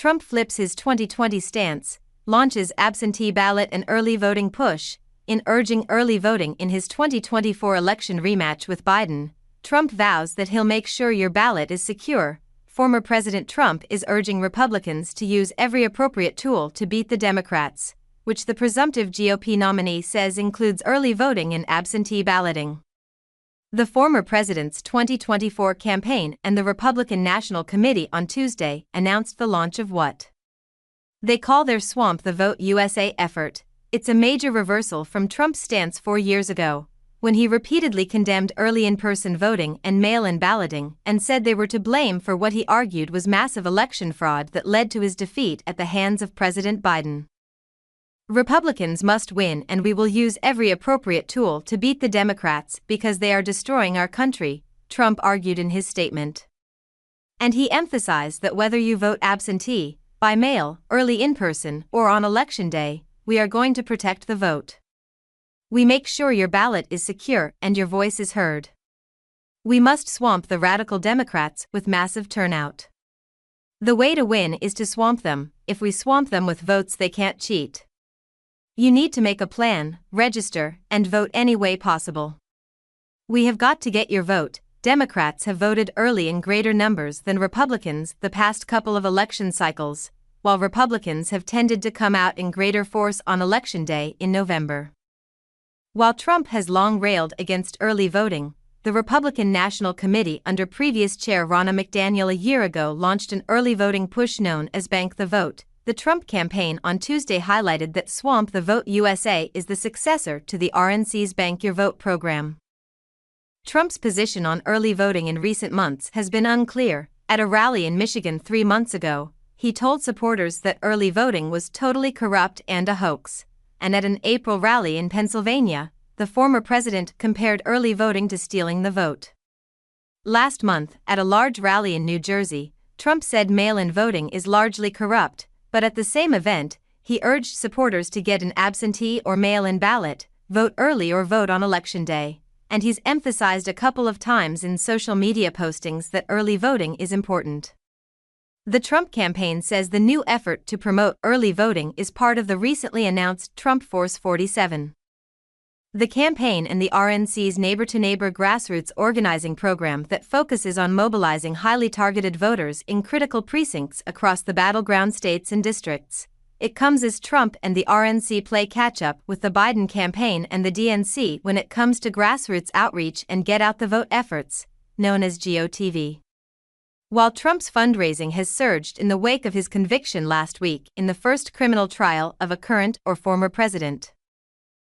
Trump flips his 2020 stance, launches absentee ballot and early voting push. In urging early voting in his 2024 election rematch with Biden, Trump vows that he'll make sure your ballot is secure. Former President Trump is urging Republicans to use every appropriate tool to beat the Democrats, which the presumptive GOP nominee says includes early voting and absentee balloting. The former president's 2024 campaign and the Republican National Committee on Tuesday announced the launch of what they call their Swamp the Vote USA effort. It's a major reversal from Trump's stance 4 years ago, when he repeatedly condemned early in-person voting and mail-in balloting and said they were to blame for what he argued was massive election fraud that led to his defeat at the hands of President Biden. Republicans must win, and we will use every appropriate tool to beat the Democrats because they are destroying our country, Trump argued in his statement. And he emphasized that whether you vote absentee, by mail, early in-person, or on Election Day, we are going to protect the vote. We make sure your ballot is secure and your voice is heard. We must swamp the radical Democrats with massive turnout. The way to win is to swamp them. If we swamp them with votes, they can't cheat. You need to make a plan, register, and vote any way possible. We have got to get your vote. Democrats have voted early in greater numbers than Republicans the past couple of election cycles, while Republicans have tended to come out in greater force on Election Day in November. While Trump has long railed against early voting, the Republican National Committee under previous chair Ronna McDaniel a year ago launched an early voting push known as Bank the Vote. The Trump campaign on Tuesday highlighted that Swamp the Vote USA is the successor to the RNC's Bank Your Vote program. Trump's position on early voting in recent months has been unclear. At a rally in Michigan 3 months ago, he told supporters that early voting was totally corrupt and a hoax. And at an April rally in Pennsylvania, the former president compared early voting to stealing the vote. Last month, at a large rally in New Jersey, Trump said mail-in voting is largely corrupt, but at the same event, he urged supporters to get an absentee or mail-in ballot, vote early or vote on Election Day. And he's emphasized a couple of times in social media postings that early voting is important. The Trump campaign says the new effort to promote early voting is part of the recently announced Trump Force 47. The campaign and the RNC's neighbor-to-neighbor grassroots organizing program that focuses on mobilizing highly targeted voters in critical precincts across the battleground states and districts. It comes as Trump and the RNC play catch-up with the Biden campaign and the DNC when it comes to grassroots outreach and get-out-the-vote efforts, known as GOTV. While Trump's fundraising has surged in the wake of his conviction last week in the first criminal trial of a current or former president.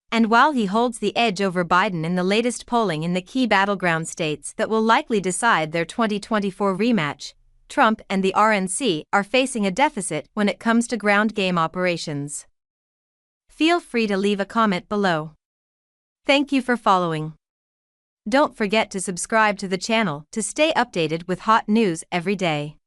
And while he holds the edge over Biden in the latest polling in the key battleground states that will likely decide their 2024 rematch, Trump and the RNC are facing a deficit when it comes to ground game operations. Feel free to leave a comment below. Thank you for following. Don't forget to subscribe to the channel to stay updated with hot news every day.